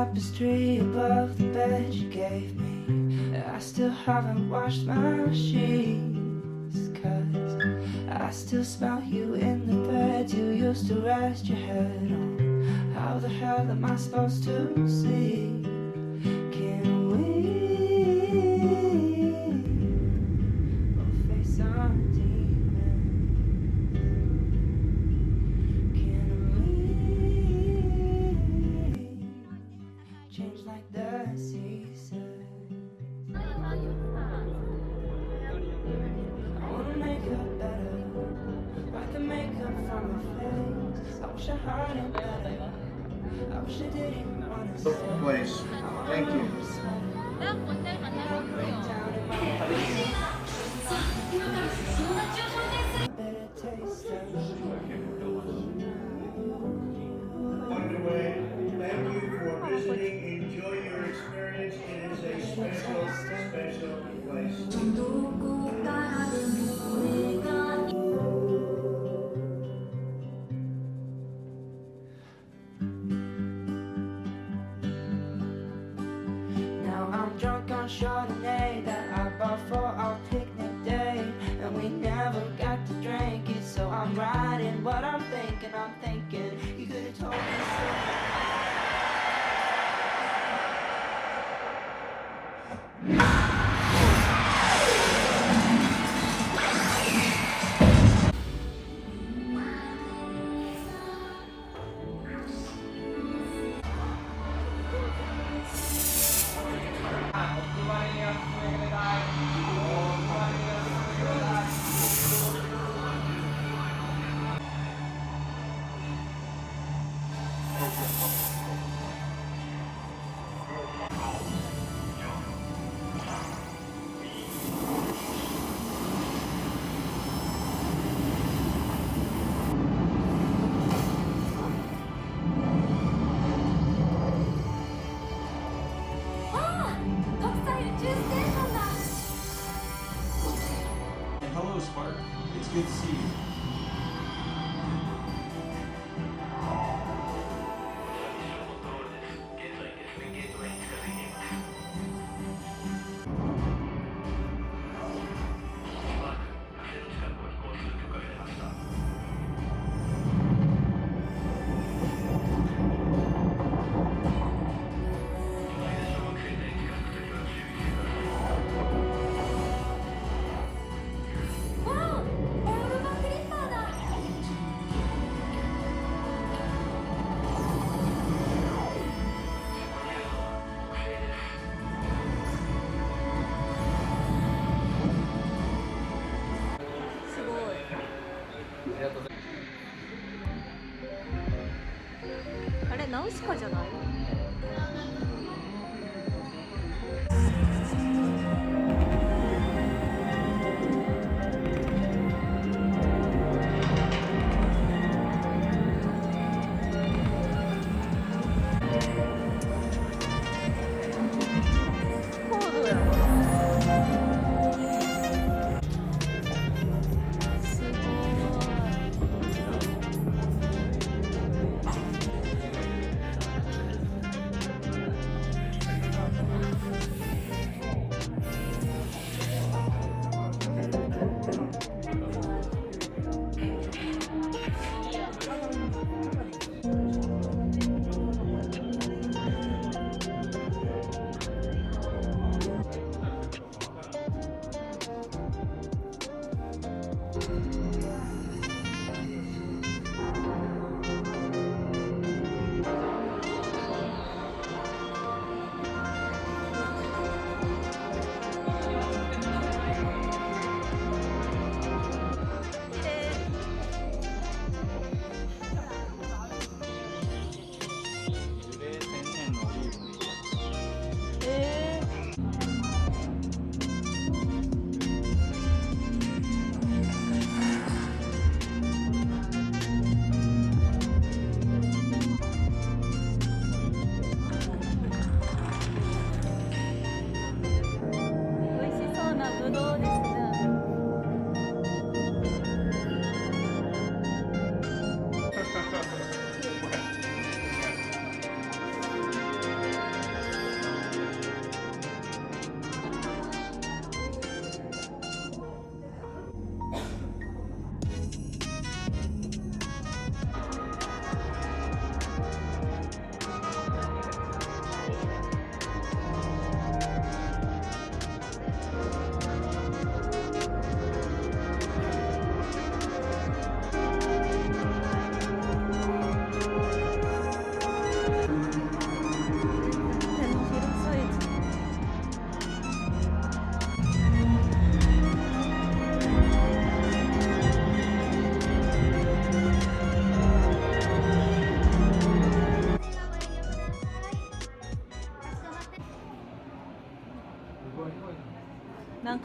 tapestry above the bed you gave me. I still haven't washed my sheets, 'cause I still smell you in the bed you used to rest your head on. How the hell am I supposed to see? Can we both face our demons? Can we change like the seasons? I wanna make it better. Wipe the makeup from my face. I wish I heard it better. I wish I didn't wanna say. Place. Thank you. Break down in my bitter taste of Underway. Thank you for visiting. Enjoy your experience. It is a special, special place. Now I'm drunk on Chardonnay that I bought for our picnic day, and we never got to drink it. So I'm writing what I'm thinking. You could have told me Hello, Spark. It's good to see you.ナウシカじゃない？コードや。すごい。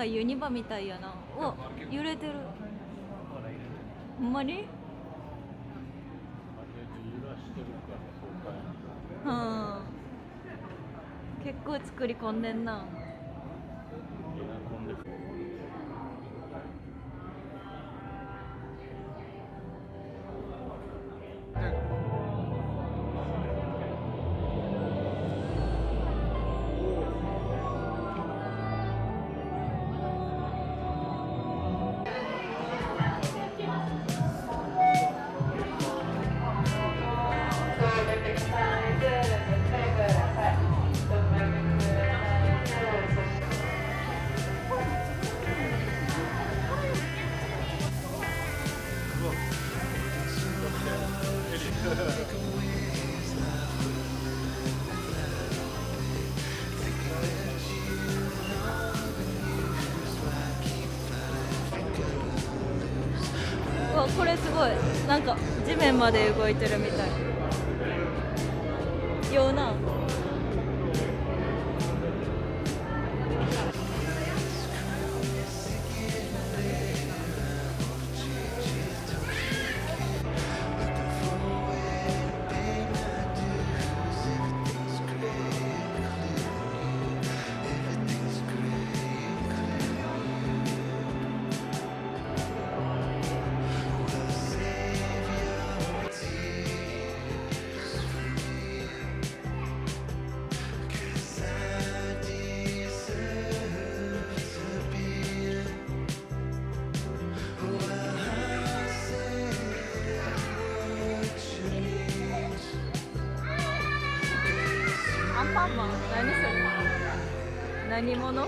かユニバみたいやな。うわ、揺れてる。ほんまに？うん。結構作り込んでんな。うわ、これすごい。なんか地面まで動いてるみたい。ような。アンパンマン、何それ？何者？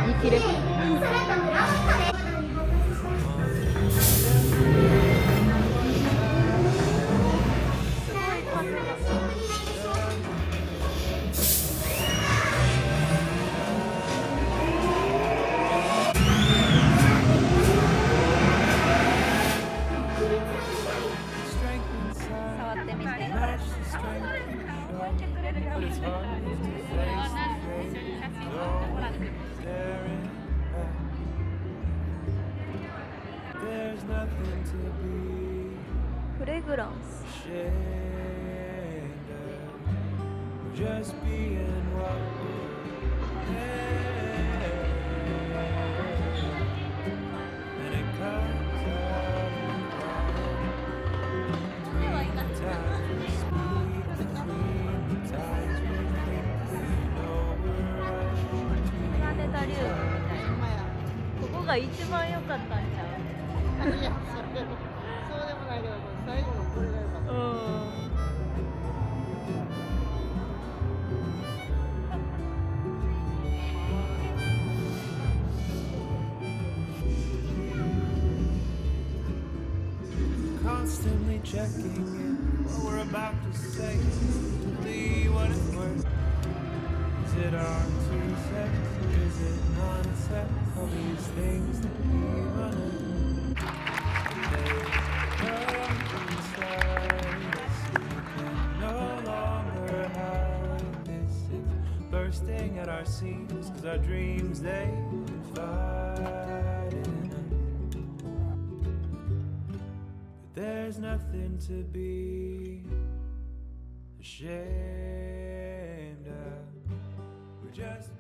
見切れ。触ってみて。フレグランス。Just being what and it comes out between the times we speak, between the times we think we know we're right プラネタリウムみたいな。ここが一番良かったんちゃう？いや、そうでもないけど、最後のこれが良かった。Constantly checking in what we're about to say, to be what it's worth. Is it our 2 cents? Is it nonsense? All these things that we run in. They come inside us. We can no longer hide this. It's bursting at our seams, 'cause our dreams, they confide in us. There's nothing to be ashamed of. We're just